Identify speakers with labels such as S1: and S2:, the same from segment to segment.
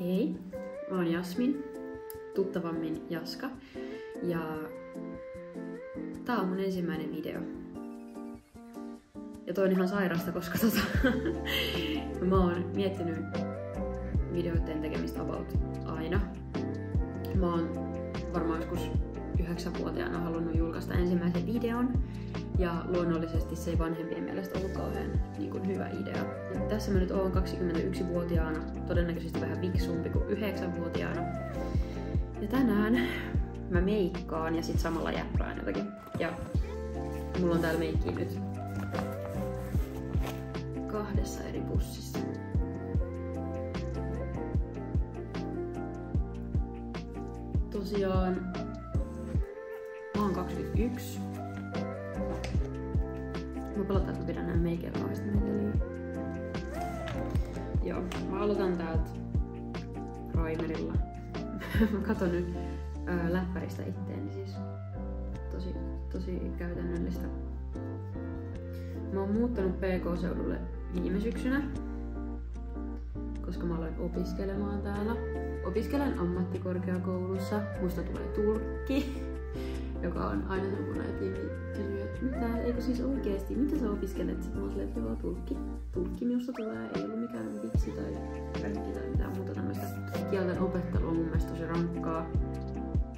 S1: Hei, mä oon Jasmin, tuttavammin Jaska, ja tää on mun ensimmäinen video. Ja toi on ihan sairasta, koska mä oon miettinyt videoiden tekemistä about aina. Mä oon varmaan joskus 9-vuotiaana halunnut julkaista ensimmäisen videon, ja luonnollisesti se ei vanhempien mielestä ollut kauhean hyvä idea. Ja tässä mä nyt oon 21-vuotiaana, todennäköisesti vähän fiksumpi kuin 9-vuotiaana. Ja tänään mä meikkaan ja sit samalla jäppään jotakin. Ja mulla on täällä meikkiä nyt 2 eri pussissa. Tosiaan mä oon 21. Mä pelotan, että mä pidän nää meikeillä kauheasti meteliä. Joo, mä aloitan täältä primerilla. Mä katon nyt läppäristä itteeni, siis tosi käytännöllistä. Mä oon muuttanut PK-seudulle viime syksynä, koska mä aloin opiskelemaan täällä. Opiskelen ammattikorkeakoulussa, musta tulee tulkki, joka on aina semmoinen, että kysyy, että mitä, eikö siis oikeesti, mitä sä opiskelet? Sitten mä oon silleen, että joo, tulkki minusta tulee, ei ollut mikään vitsi tai ränkki tai mitään muuta tämmöistä. Kielten opettelu on mun mielestä tosi rankkaa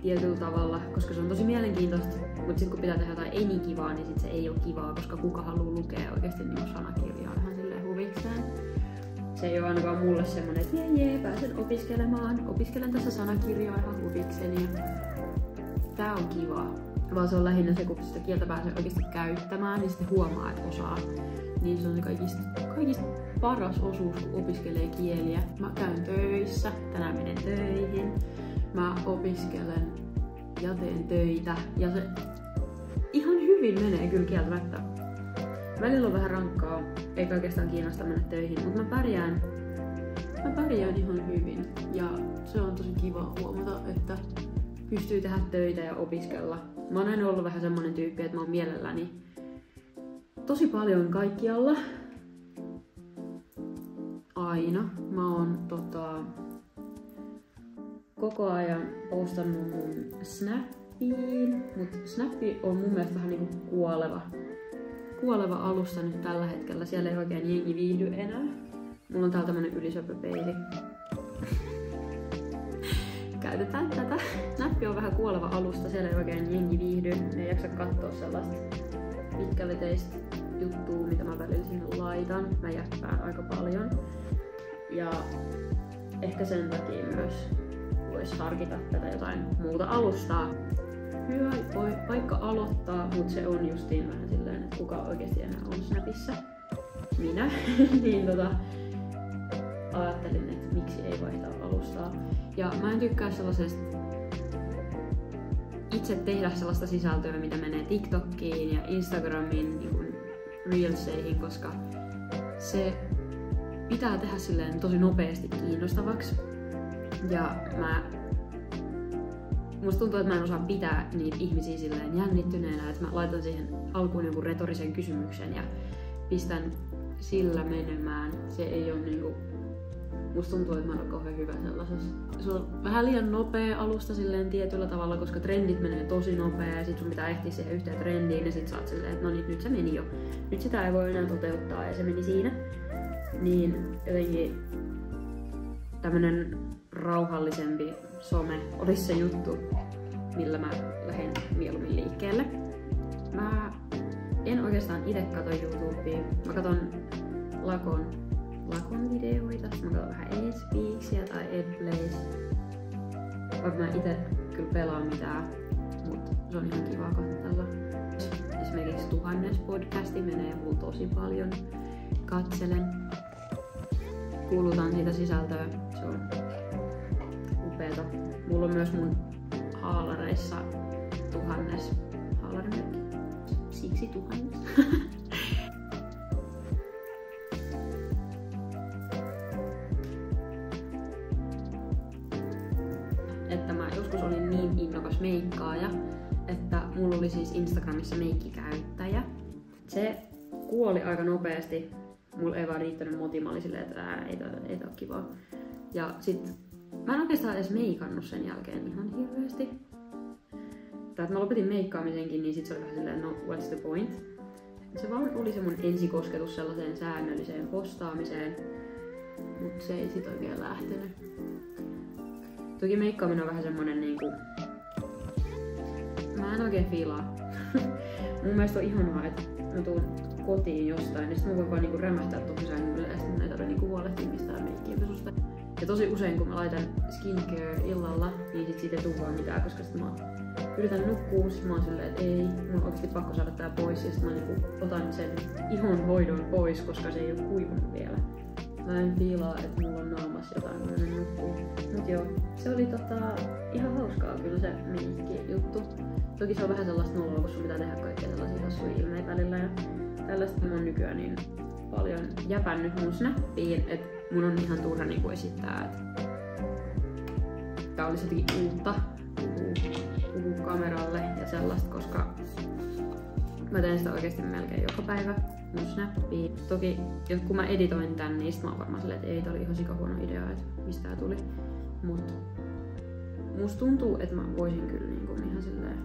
S1: tietyllä tavalla, koska se on tosi mielenkiintoista, mutta sitten kun pitää tehdä jotain ei niin kivaa, niin sit se ei ole kivaa, koska kuka haluaa lukea oikeesti niin sanakirjaa ihan silleen huvikseen. Se ei ole ainakaan mulle semmonen, että jee, pääsen opiskelemaan, opiskelen tässä sanakirjaa ihan huvikseni. Tää on kivaa, vaan se on lähinnä se, kun sitä kieltä pääsee oikeasti käyttämään, niin sitten huomaa, että osaa. Niin se on se kaikista paras osuus, kun opiskelee kieliä. Mä käyn töissä, tänään menen töihin, mä opiskelen ja teen töitä, ja se ihan hyvin menee kyllä kieltämättä. Välillä on vähän rankkaa, eikä oikeastaan kiinnosta mennä töihin, mutta mä pärjään ihan hyvin. Ja se on tosi kiva huomata, että pystyy tehdä töitä ja opiskella. Mä oon aina ollut vähän semmonen tyyppi, että mä oon mielelläni tosi paljon kaikkialla. Aina. Mä oon koko ajan postannut mun Snappiin, mut Snappi on mun mielestä vähän niinku kuoleva alusta nyt tällä hetkellä. Siellä ei oikein jengi viihdy enää. Mulla on täällä tämmönen ylisöpöpeili. Käytetään tätä. Snappi on vähän kuoleva alusta, siellä ei oikein jengi viihdy. Ne ei jaksa katsoa sellaista pitkäveteistä juttua, mitä mä välillä sinne laitan. Mä jäppään aika paljon. Ja ehkä sen takia myös vois harkita tätä jotain muuta alustaa. Hyvä paikka aloittaa, mutta se on justiin vähän silleen, että kuka oikeesti enää on Snapissa. Minä. Niin ajattelin, että miksi ei vaihtaa alustaa. Ja mä en tykkää sellaisesta itse tehdä sellaista sisältöä, mitä menee TikTokiin ja Instagramiin, niin Reelseihin, koska se pitää tehdä silleen tosi nopeasti kiinnostavaksi. Ja musta tuntuu, että mä en osaa pitää niitä ihmisiä silleen jännittyneenä, että mä laitan siihen alkuun jonkun retorisen kysymyksen ja pistän sillä menemään. Se ei ole niinku... Musta tuntuu, että mä en ole kauhean hyvä sellaisessa. Se on vähän liian nopea alusta silleen tietyllä tavalla, koska trendit menee tosi nopea ja sit sun pitää ehtiä siihen yhteen trendiin ja sit sä oot silleen, että no niin, nyt se meni jo. Nyt sitä ei voi enää toteuttaa ja se meni siinä. Niin jotenkin tämmönen rauhallisempi some olisi se juttu, millä mä lähden mieluummin liikkeelle. Mä en oikeastaan ite kato YouTubea. Mä katon Lakon videoita, mä katson vähän eSpeaksia tai Edplays. Vaikka mä ite kyllä pelaan mitään, mut se on ihan kiva katsella. Esimerkiksi 1000 podcasti menee mulla tosi paljon. Katselen. Kuulutaan siitä sisältöä. Se on upeeta. Mulla on myös mun haalareissa 1000 haalarimerkki. Siksi 1000. Että mä joskus olin niin innokas meikkaaja, että mulla oli siis Instagramissa meikkikäyttäjä. Se kuoli aika nopeasti. Mulla ei vaan riittänyt motia, mä olin silleen, että ei tää oo kivaa. Ja sit Mä en oikeastaan edes meikannut sen jälkeen ihan hirveästi. Mä lopetin meikkaamisenkin, niin sit se oli vähän silleen, no what's the point? Se vaan oli se mun ensikosketus sellaiseen säännölliseen postaamiseen, mut se ei sit oikein lähtenyt. Toki meikkaaminen on vähän semmonen niinku... Mä en oikein fiilaa. Mun mielestä on ihanaa, että mä tuun kotiin jostain, niin sit mä voin vaan niinku rämähtää tuohon sängylle ja sit mun ei tarvitse niinku huolehtia mistään meikkiinpesusta. Ja tosi usein kun mä laitan skincare illalla, niin sit siitä ei tuu vaan mitään, koska sit mä yritän nukkua, sit mä oon silleen, että ei, mun on oikeesti pakko saada tää pois ja sit mä niinku otan sen ihon hoidon pois, koska se ei oo kuivunut vielä. Mä en fiilaa, että mulla on naamassa jotain, kun mä nukkuu. Mut joo, se oli ihan hauskaa kyllä se meikki juttu. Toki se on vähän sellaista noloa, kun sun pitää tehdä kaikkea sellaisia hassuja ilmeitä välillä ja tällaista mä oon nykyään niin paljon jäpännyt mun snappiin, että mun on ihan turha niinku esittää, että tää olisi jotenkin uutta puhua kameralle ja sellaista, koska mä teen sitä oikeesti melkein joka päivä mun snappiin. Toki kun mä editoin tän, niin sit mä oon varmaan silleen, että ei, tää oli ihan sikahuono idea, että mistä tää tuli. Mut musta tuntuu, että mä voisin kyllä niinku ihan silleen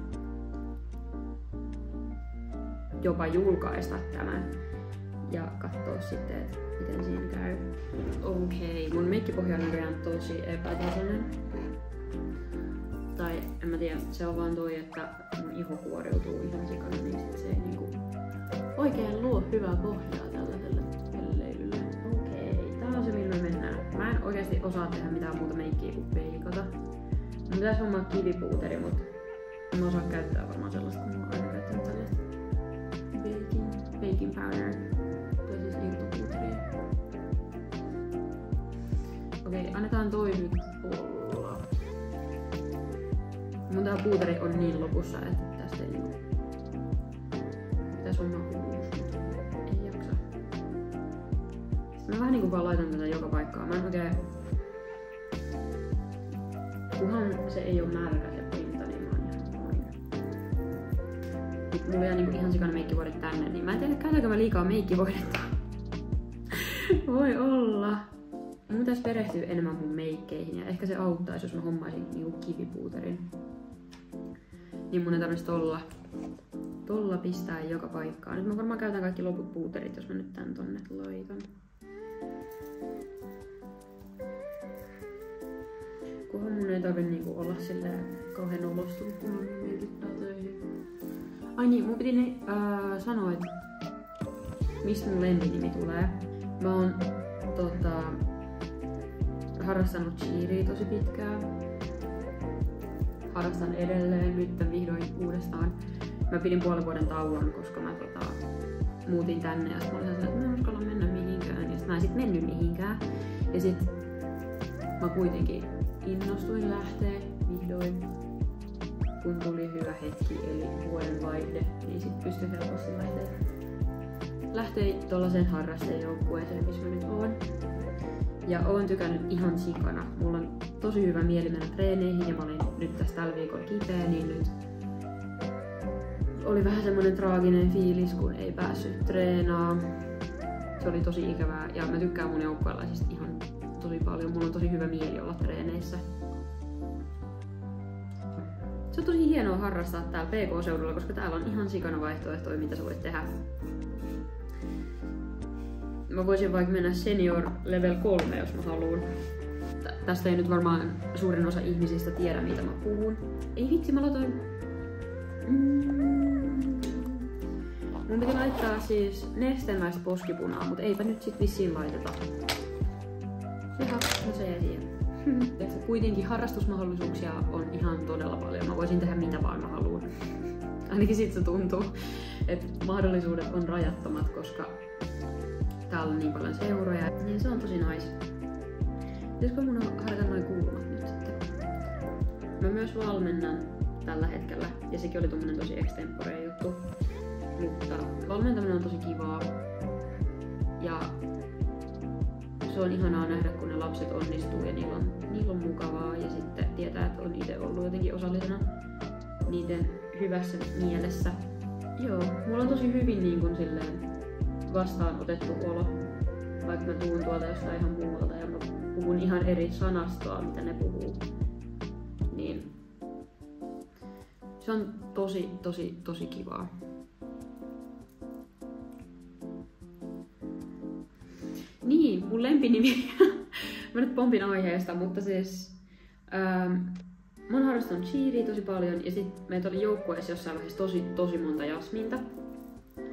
S1: jopa julkaista tämän ja katsoa sitten, että miten siinä käy. Okei, mun meikkipohja on nykyään tosi epätasainen. Tai en mä tiedä, se on vaan toi, että mun iho kuoriutuu ihan sikana, niin sit se ei niinku oikein luo hyvää pohjaa tällaiselle pelleilylle. Okei, tää on se millä me mennään. Mä en oikeesti osaa tehdä mitään muuta meikkiä kuin peikata. Mun pitäis hommaa kivipuuteri, mut en mä osaa käyttää varmaan sellaista, kun mä oon aina käyttänyt tällaista baking powder. Tai siis irtopuuteria. Okei, annetaan toi nyt olla. Mun tää puuteri on niin lopussa, että tästä ei niinku... Pitäis hommaa uusi, mutta ei jaksa. Sitten mä vähän niinku vaan laitan tätä joka paikkaan. Mä en oikein... Kunhan se ei oo märkä se pinta, niin mä oon ihan noin. Mulla jää niinku ihan sikana meikkivoide tänne, niin mä en tiedä käytänkö mä liikaa meikkivoidetta. Voi olla. Mun pitäis perehtyä enemmän mun meikkeihin ja ehkä se auttaisi, jos mä hommaisin niinku kivipuuterin. Niin mun ei tarvitsisi tolla pistää joka paikkaan. Nyt mä varmaan käytän kaikki loput puuterit, jos mä nyt tän tonne laitan. Kunhan mun ei tarvi niinku olla silleen kauhean olostunut, kun mun meikit töihin. Ai niin, mun piti sanoa, että mistä mun lempinimi tulee. Mä oon harrastanut cheeria tosi pitkään. Harrastan edelleen, nyt vihdoin uudestaan. Mä pidin puolen vuoden tauon, koska mä muutin tänne ja sit mä olin sellainen, että mä en uskalla mennä mihinkään. Ja sit mä en sit mennyt mihinkään. Ja sit mä kuitenkin innostuin lähteä vihdoin. Kun tuli hyvä hetki, eli vuoden vaihde, niin sit pystyi helposti lähteä tollaseen harrastejoukkueeseen, missä mä nyt oon. Ja oon tykännyt ihan sikana. Mulla on tosi hyvä mieli mennä treeneihin ja mä olin nyt tässä tällä viikolla kipeä, niin nyt oli vähän semmonen traaginen fiilis, kun ei päässyt treenaamaan. Se oli tosi ikävää ja mä tykkään mun joukkueelaisista ihan tosi paljon. Mulla on tosi hyvä mieli olla treeneissä. Se on tosi hienoa harrastaa täällä PK-seudulla, koska täällä on ihan sikana vaihtoehtoja, mitä sä voit tehdä. Mä voisin vaikka mennä senior level 3, jos mä haluun. Tästä ei nyt varmaan suurin osa ihmisistä tiedä, mitä mä puhun. Ei vitsi, mä laitoin... Mun piti laittaa siis nestemäistä poskipunaa, mutta eipä nyt sit vissiin laiteta. Jaha, no se jäi siihen. Kuitenkin harrastusmahdollisuuksia on ihan todella paljon. Mä voisin tehdä mitä vaan mä haluan. Ainakin sit se tuntuu, että mahdollisuudet on rajattomat, koska täällä on niin paljon seuroja. Niin se on tosi nice. Pitäisikö mun harjoittaa noin kulmat nyt sitten? Mä myös valmennan tällä hetkellä ja sekin oli tommonen tosi extempore juttu. Mutta valmentaminen on tosi kivaa. Ja se on ihanaa nähdä, kun ne lapset onnistuu ja niillä on mukavaa ja sitten tietää, että on itse ollut jotenkin osallisena niiden hyvässä mielessä. Joo, mulla on tosi hyvin niin kun silleen vastaan otettu olo, vaikka mä tuun tuolta jostain ihan muualta ja mä puhun ihan eri sanastoa, mitä ne puhuu. Niin se on tosi kivaa. Niin, mun lempinimi. Mä nyt pompin aiheesta, mutta siis mä oon harrastanut cheeria tosi paljon ja sit meitä oli joukkueessa jossain vaiheessa tosi monta Jasminta.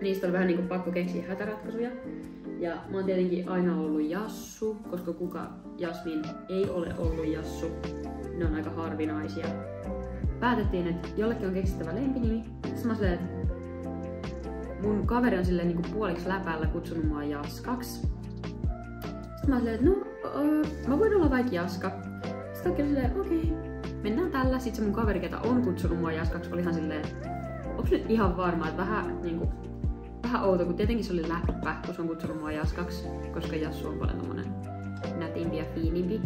S1: Niistä oli vähän niinku pakko keksiä hätäratkaisuja. Ja mä oon tietenkin aina ollut Jassu, koska kuka Jasmin ei ole ollut Jassu. Ne on aika harvinaisia. Päätettiin, että jollekin on keksittävä lempinimi. Sitten mä silleen, että mun kaveri on silleen niinku puoliksi läpällä kutsunut mua Jaskaksi. Sitten mä silleen, että no, mä voin olla vaikka Jaska. Sitten kaikki oli silleen, okei, mennään tällä. Sitten se mun kaveri, ketä on kutsunut mua Jaskaksi, oli ihan silleen, onks nyt ihan varma, että vähän outo, kun tietenkin se oli läppä, kun se on kutsunut mua Jaskaksi, koska Jassu on paljon tommonen nätimpi ja fiinimpi.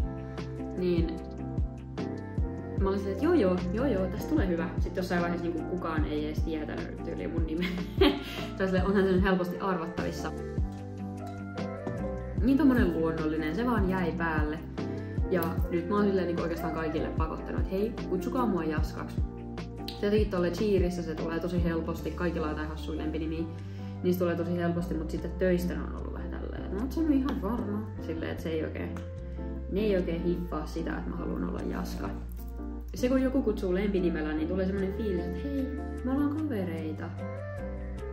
S1: Niin mä olin silleen, että joo, tästä tulee hyvä. Sitten jossain vaiheessa niin kukaan ei edes tietänyt tyyliin mun nimeä. Onhan se helposti arvattavissa. Niin tommonen luonnollinen, se vaan jäi päälle. Ja nyt mä oon silleen niin oikeastaan kaikille pakottanut, että hei, kutsukaa mua Jaskaksi. Tietenkin tolle cheerissä se tulee tosi helposti, kaikilla on jotain hassuja lempinimiä. Niistä tulee tosi helposti, mutta sitten töistä on ollut vähän tälleen. Mä oon sanonut ihan varma silleen, että ne ei oikein hiffaa sitä, että mä haluan olla Jaska. Se kun joku kutsuu lempinimellä, niin tulee semmonen fiilis, että hei, me ollaan kavereita.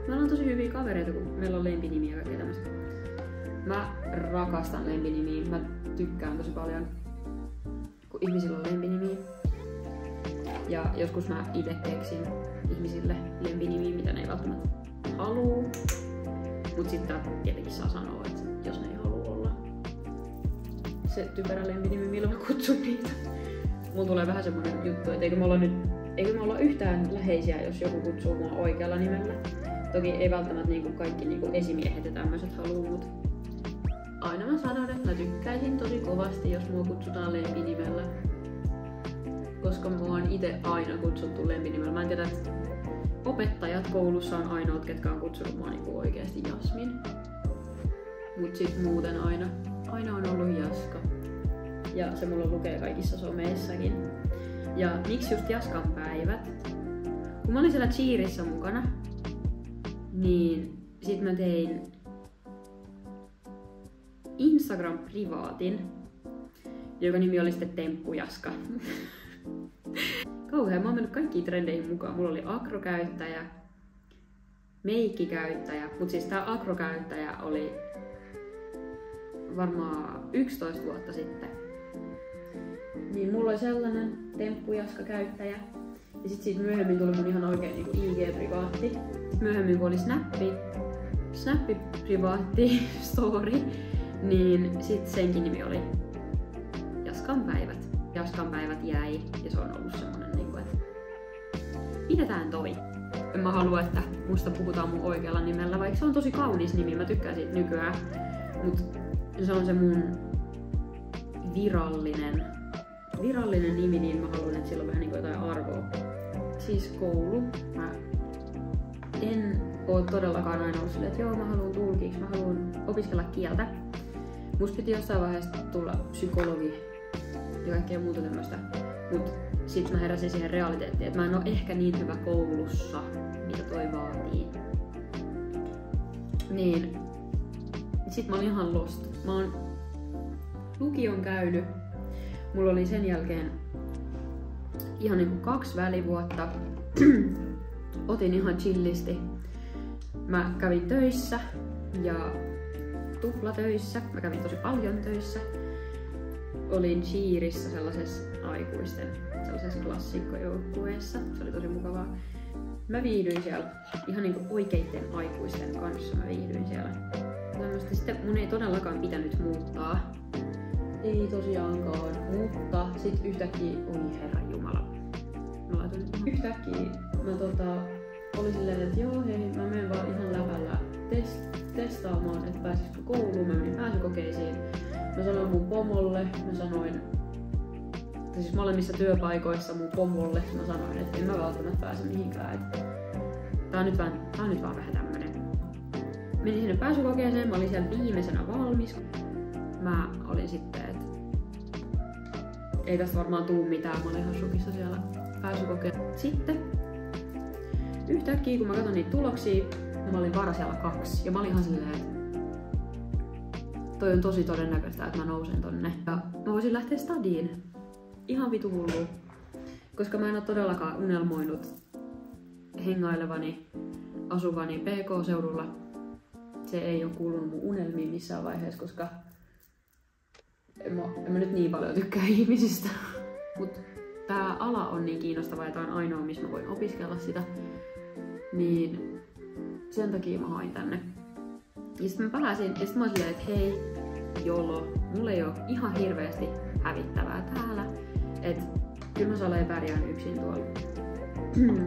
S1: Me ollaan tosi hyviä kavereita, kun meillä on lempinimiä ja kaikkea tämmöistä. Mä rakastan lempinimiä. Mä tykkään tosi paljon, kun ihmisillä on lempinimiä. Ja joskus mä itse keksin ihmisille lempinimiä, mitä ne ei välttämättä haluu. Mut sitten tietenkin saa sanoa, että jos ne ei halua olla se typerä lempinimi, millä mä kutsun niitä. Mulla tulee vähän semmonen juttu, että eikö me olla yhtään läheisiä, jos joku kutsuu mua oikealla nimellä. Toki ei välttämättä kaikki esimiehet ja tämmöiset haluu, mut aina mä sanon, että mä tykkäisin tosi kovasti, jos mua kutsutaan lempinimellä. Koska mua on ite aina kutsuttu lempinimellä. Mä en tiedä, että opettajat koulussa on ainoat, ketkä on kutsunut mua oikeesti Jasmin. Mut sit muuten aina on ollut Jaska. Ja se mulla lukee kaikissa someissakin. Ja miksi just Jaskan päivät? Kun mä olin siellä cheerissä mukana, niin sit mä tein Instagram-privaatin, joka nimi oli sitten Temppu Jaska. Kauhean, mä oon mennyt kaikkiin trendeihin mukaan. Mulla oli akrokäyttäjä, meikkikäyttäjä, mut siis tää akrokäyttäjä oli varmaan 11 vuotta sitten. Niin mulla oli sellainen Temppu Jaska käyttäjä. Ja sit siitä myöhemmin tuli mun ihan oikein niinku IG-privaatti. Sit myöhemmin kun oli Snappi-privaatti story, niin sit senkin nimi oli Jaskan päivät. Jaskan päivät jäi ja se on ollut semmonen niinku, että pidetään toi. En mä halua, että musta puhutaan mun oikealla nimellä, vaikka se on tosi kaunis nimi, mä tykkään siitä nykyään. Mut se on se mun virallinen nimi, niin mä haluan, että sillä on vähän niinku jotain arvoa. Siis koulu. Mä en oo todellakaan aina ollut silleen, että joo, mä haluan tulkiksi, mä haluan opiskella kieltä. Musta piti jossain vaiheessa tulla psykologi ja kaikkea muuta tämmöstä. Mut sit mä heräsin siihen realiteettiin, että mä en oo ehkä niin hyvä koulussa, mitä toi vaatii. Niin. Sit mä olin ihan lost. Mä oon lukion käynyt. Mulla oli sen jälkeen ihan niinku 2 välivuotta. Otin ihan chillisti. Mä kävin töissä ja tuplatöissä. Mä kävin tosi paljon töissä. Olin cheerissä sellaisessa klassikkojoukkueessa. Se oli tosi mukavaa. Mä viihdyin siellä ihan niinku oikeitten aikuisten kanssa. Mä viihdyin siellä. Sitten mun ei todellakaan pitänyt muuttaa. Ei tosiaankaan, mutta sit yhtäkkiä, oi herranjumala. Mä laitoin yhtäkkiä, mä olin silleen, että joo hei, mä menen vaan ihan läpällä testaamaan, että pääsisikö kouluun. Mä menin pääsykokeisiin. Mä sanoin mun pomolle, siis molemmissa työpaikoissa mun pomolle, mä sanoin, että en mä välttämättä pääse mihinkään. Tää on nyt vaan vähän tämmönen. Menin sinne pääsykokeeseen, mä olin siellä viimeisenä valmis. Mä olin sitten, että ei tästä varmaan tuu mitään. Mä olin ihan shokissa siellä pääsykokeella. Sitten yhtäkkiä kun mä katson niitä tuloksia, mä olin varasijalla 2. Ja mä olin ihan silleen, että toi on tosi todennäköistä, että mä nousen tonne. Ja mä voisin lähteä stadiin. Ihan vitu hullu. Koska mä en oo todellakaan unelmoinut hengailevani, asuvani PK-seudulla. Se ei oo kuulunut mun unelmiin missään vaiheessa, koska en mä nyt niin paljon tykkää ihmisistä. Mut tää ala on niin kiinnostava ja tää on ainoa, missä mä voin opiskella sitä. Niin sen takia mä hain tänne. Ja sit mä pääsin ja sit mä olin silleen, että hei, jolo, mulla ei oo ihan hirveästi hävittävää täällä. Et kyllä mä saan pärjään yksin tuolla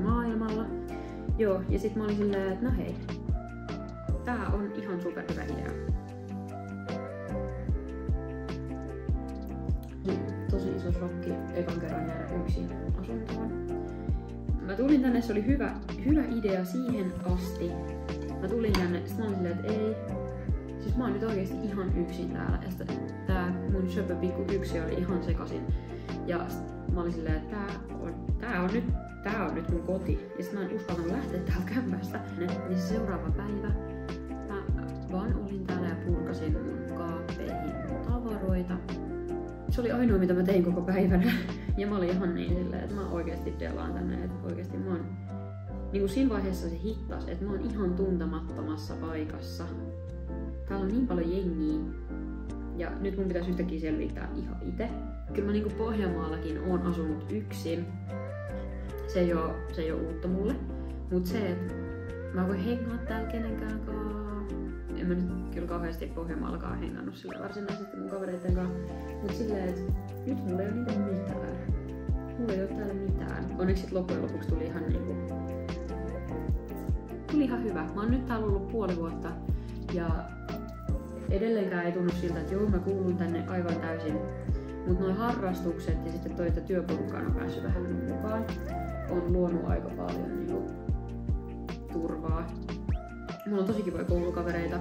S1: maailmalla. Joo, ja sit mä olin silleen, että no hei, tää on ihan superhyvä idea. Tosi iso shokki ekan kerran jäädä yksin asuntoon. Mä tulin tänne, se oli hyvä idea siihen asti. Mä tulin tänne, sit mä olin silleen, että ei. Siis mä oon nyt oikeesti ihan yksin täällä. Ja sitten tää mun söpö pikku yksi oli ihan sekasin. Ja mä olin silleen, että tää on nyt mun koti. Ja sit mä en uskaltanut lähteä täältä kämpästä. Niin se seuraava päivä mä vaan olin täällä ja purkasin mun kaappeihin mun tavaroita. Se oli ainoa mitä mä tein koko päivänä. Ja mä olin ihan niin silleen, että mä oikeesti delaan tänne. Että oikeesti mä oon niinku siinä vaiheessa se hittas, että mä oon ihan tuntemattomassa paikassa. Täällä on niin paljon jengiä. Ja nyt mun pitäisi yhtäkkiä selvittää ihan itse. Kyllä mä niinku Pohjanmaallakin oon asunut yksin. Se ei oo uutta mulle. Mut se, että mä voin hengaa täällä kenenkään kanssa. En mä nyt kyllä kauheasti Pohjanmaallakaan hengannut sillä varsinaisesti mun kavereitten kanssa. Mut silleen, että nyt mulla ei oo niitä mitään. Mulla ei oo täällä mitään. Onneksi sit loppujen lopuksi tuli ihan hyvä. Mä oon nyt täällä ollut puoli vuotta. Ja edelleenkään ei tunnu siltä, että joo, mä kuulun tänne aivan täysin. Mutta nuo harrastukset ja sitten toi, että työporukkaan on päässyt vähän mukaan, on luonut aika paljon niinku turvaa. Mulla on tosi kivoja koulukavereita.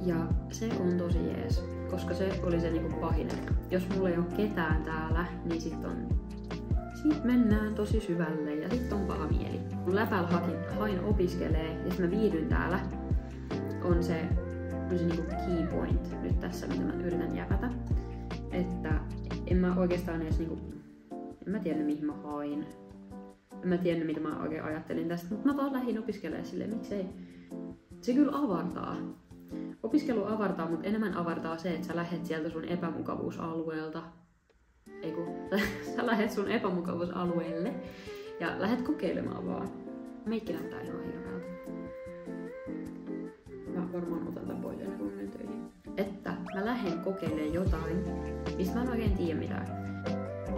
S1: Ja se on tosi jees, koska se oli se niinku pahin, että jos mulla ei ole ketään täällä, niin sit mennään tosi syvälle ja sit on paha mieli. Kun läpällä hain opiskelee ja sit mä viihdyn täällä, on se niinku key point nyt tässä, mitä mä yritän jäpätä. Että en mä oikeastaan edes en mä tiedä mihin mä hain. En mä tiedä mitä mä oikein ajattelin tästä, mutta mä vaan lähdin opiskelemaan silleen, miksei. Se kyllä avartaa. Opiskelu avartaa, mutta enemmän avartaa se, että sä lähet sieltä sun epämukavuusalueelta. Sä lähet sun epämukavuusalueelle ja lähet kokeilemaan vaan. Meikki näyttää ihan hirveältä. Mä varmaan otan tän pois ennen kuin menen töihin. Että mä lähden kokeilemaan jotain, mistä mä en oikein tiedä mitään.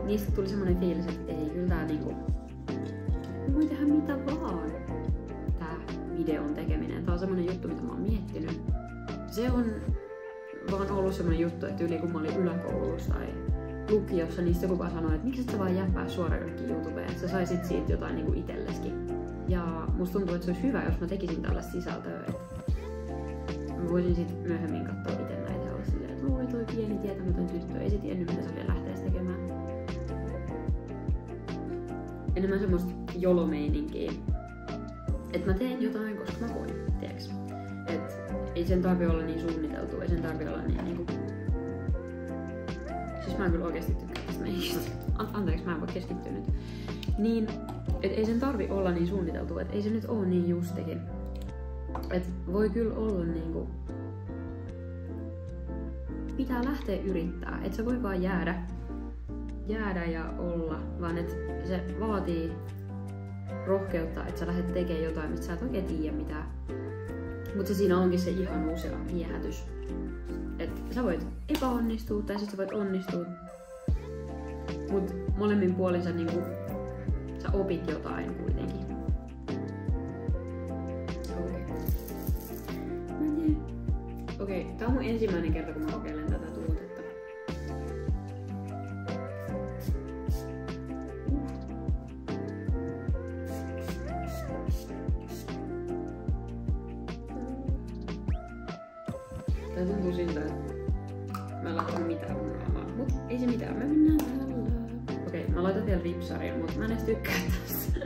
S1: Niistä tuli semmonen fiilis, että ei kyllä tää mä voin tehdä mitä vaan. Tää videon tekeminen. Tää on semmonen juttu, mitä mä oon miettinyt. Se on vaan ollut semmonen juttu, että yli kun mä olin yläkoulussa tai lukiossa, niin sitten joku vaan sanoi, että miksi sä vaan jäppää suoraan jonnekin YouTubeen, että sä saisit siitä jotain niinku itselleskin. Ja musta tuntuu, että se olisi hyvä, jos mä tekisin tällaista sisältöä, että mä voisin sit myöhemmin katsoa itse näitä ja olla silleen, että voi toi pieni tietämätön tyttö, ei se tiennyt mitä se vielä lähteisi tekemään. Enemmän semmoista jolomeininkiä, että mä teen jotain, koska mä voin, tiiäks? Et ei sen tarvi olla niin suunniteltu, ei sen tarvi olla niin niinku. Siis mä en kyllä oikeesti tykkää tästä meistä. Anteeksi, mä en voi keskittyä nyt. Niin, et ei sen tarvi olla niin suunniteltu, et ei se nyt oo niin justihin. Et voi kyllä olla niinku. Pitää lähteä yrittää, et sä voi vaan jäädä ja olla, vaan et se vaatii rohkeutta, että sä lähdet tekemään jotain, mistä sä et oikein tiedä mitään. Mutta se siinä onkin se ihanuus ja viehätys. Että sä voit epäonnistua tai sit sä voit onnistua. Mut molemmin puolin sä niinku, sä opit jotain kuitenkin. Okei, tää on mun ensimmäinen kerta kun mä kokeilen tätä tuotetta. Tää tuntuu siltä, että mä en laittanut mitään mun naamaan. Mut ei se mitään, me mennään tällä. Okei, mä laitan vielä ripsarin, mut mä en edes tykkää tästä.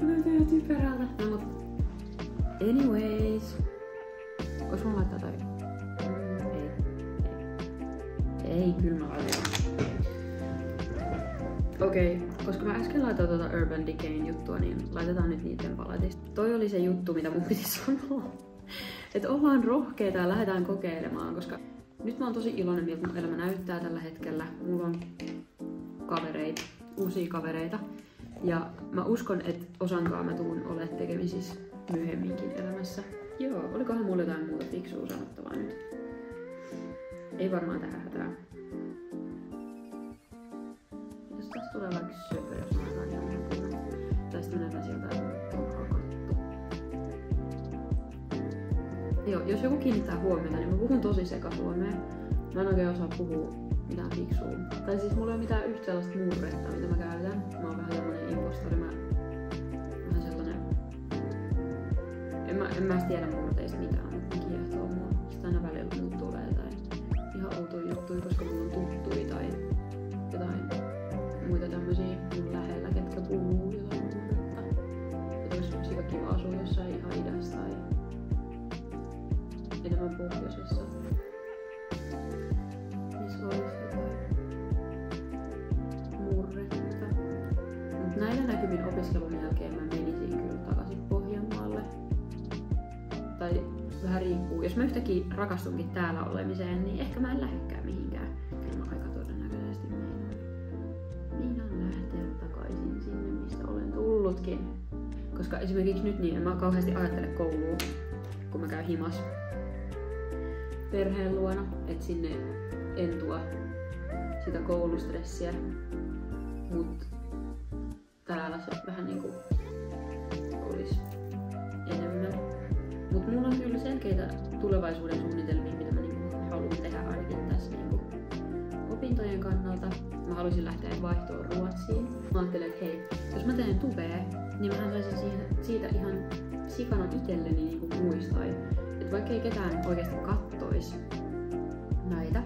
S1: Mä näytän ihan typerältä. No mut... Anyways. Ois mun laittaa tai... Ei, kyllä mä laitan. Okei, koska mä äsken laitoin tuota Urban Decayn juttua, niin laitetaan nyt niiden paletista. Toi oli se juttu, mitä mun piti sanoa. Että ollaan rohkeita ja lähdetään kokeilemaan, koska nyt mä oon tosi iloinen, miltä mun elämä näyttää tällä hetkellä. Mulla on kavereita, uusia kavereita. Ja mä uskon, että osankaan mä tuun olemaan tekemisissä myöhemminkin elämässä. Joo, olikohan mulla jotain muuta fiksua sanottavaa nyt? Ei varmaan tähän hätään. Jos tästä tulee vaikka söpö, jos mä laitan ihan puhun. Tai sitten näytän sieltä, että on hakattu. Joo, jos joku kiinnittää huomiota, niin mä puhun tosi sekasuomea. Mä en oikein osaa puhua mitään fiksua. Tai siis mulla ei ole mitään yhtä sellaista murretta, mitä mä käytän. Mä oon vähän semmonen impostori. Vähän sellainen... En mä tiedä murteista mitään, mutta ne kiehtoo mua. Sitten aina välillä muut tulee jotain ihan outoja juttuja, koska mulla on tuttui tai jotain muita tämmösiä mun lähellä, ketkä puhuu jotain murretta. Ja olisi sika kiva asua jossain ihan idässä tai enemmän pohjoisessa. Missä olisi jotain murretta. Mut näillä näkymin opiskelun jälkeen mä menisin kyllä takaisin Pohjanmaalle. Tai vähän riippuu. Jos mä yhtäkkiä rakastunkin täällä olemiseen, niin ehkä mä en lähdekään mihinkään. Kyllä mä aika todennäköisesti meinaan lähteä takaisin sinne, mistä olen tullutkin. Koska esimerkiksi nyt niin en mä kauheasti ajattele koulua, kun mä käyn himas perheen luona. Et sinne en tuo sitä koulustressiä. Mut täällä se vähän niinku olis enemmän. Mut mulla on kyllä selkeitä tulevaisuuden suunnitelmia, mitä mä niinku haluan tehdä ainakin tässä niinku opintojen kannalta. Mä haluaisin lähteä vaihtoon Ruotsiin. Mä ajattelin, että hei, jos mä teen tubea, niin mähän saisin siitä ihan sikana itselleni niinku muistaa. Että vaikka ei ketään oikeasti kattois näitä,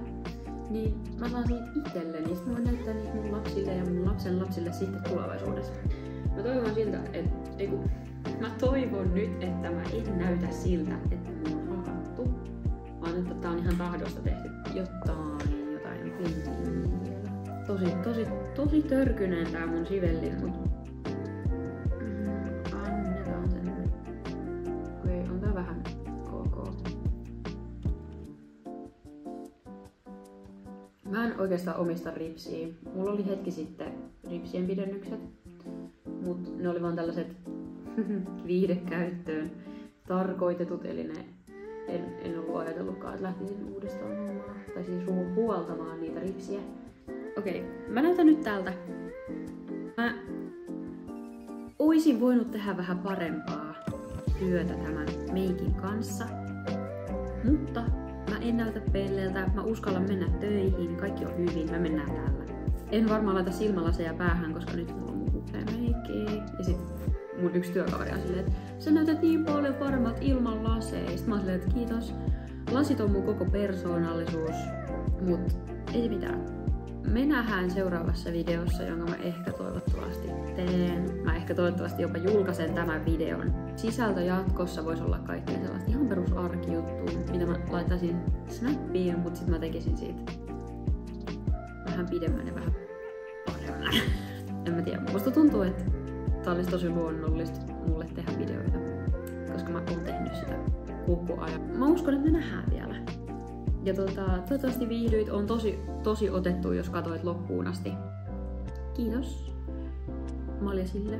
S1: niin mä saan siitä itselleni. Sitten mä voin näyttää niitä mun lapsille ja mun lapsen lapsille sitten tulevaisuudessa. Mä toivon siltä, että mä toivon nyt, että mä en näytä siltä, että mulla on hakattu, vaan että tää on ihan tahdosta tehty jotain vielä. Tosi törkyneen tää mun sivellin, mut annetaan sen. Okei, on tää vähän ok. Mä en oikeastaan omista ripsiä. Mulla oli hetki sitten ripsien pidennykset, mut ne oli vaan tällaiset viihdekäyttöön tarkoitetut, eli en ollut ajatellutkaan, että lähtisin uudestaan hommaa, tai siis huoltamaan niitä ripsiä. Okei, mä näytän nyt tältä. Mä oisin voinut tehdä vähän parempaa työtä tämän meikin kanssa, mutta mä en näytä pelleeltä, mä uskallan mennä töihin, kaikki on hyvin, mä mennään täällä. En varmaan laita silmälaseja päähän, koska nyt mulla on mun upea meikki. Ja sit mun yksi työkaveri on silleen, että sä näytät niin paljon paremmat ilman laseista. Mä oon silleen, että kiitos. Lasit on mun koko persoonallisuus, mut ei mitään. Me nähdään seuraavassa videossa, jonka mä ehkä toivottavasti teen. Mä ehkä toivottavasti jopa julkaisen tämän videon. Sisältö jatkossa voisi olla kaikkea sellaista ihan perusarkijuttua, mitä mä laittaisin Snappiin, mut sit mä tekisin siitä vähän pidemmän ja vähän paremman. En mä tiedä, musta tuntuu, että tää olisi tosi luonnollista mulle tehdä videoita, koska mä oon tehnyt sitä koko ajan. Mä uskon, että me nähdään vielä. Ja toivottavasti viihdyit, on tosi otettu, jos katsoit loppuun asti. Kiitos Maljasille.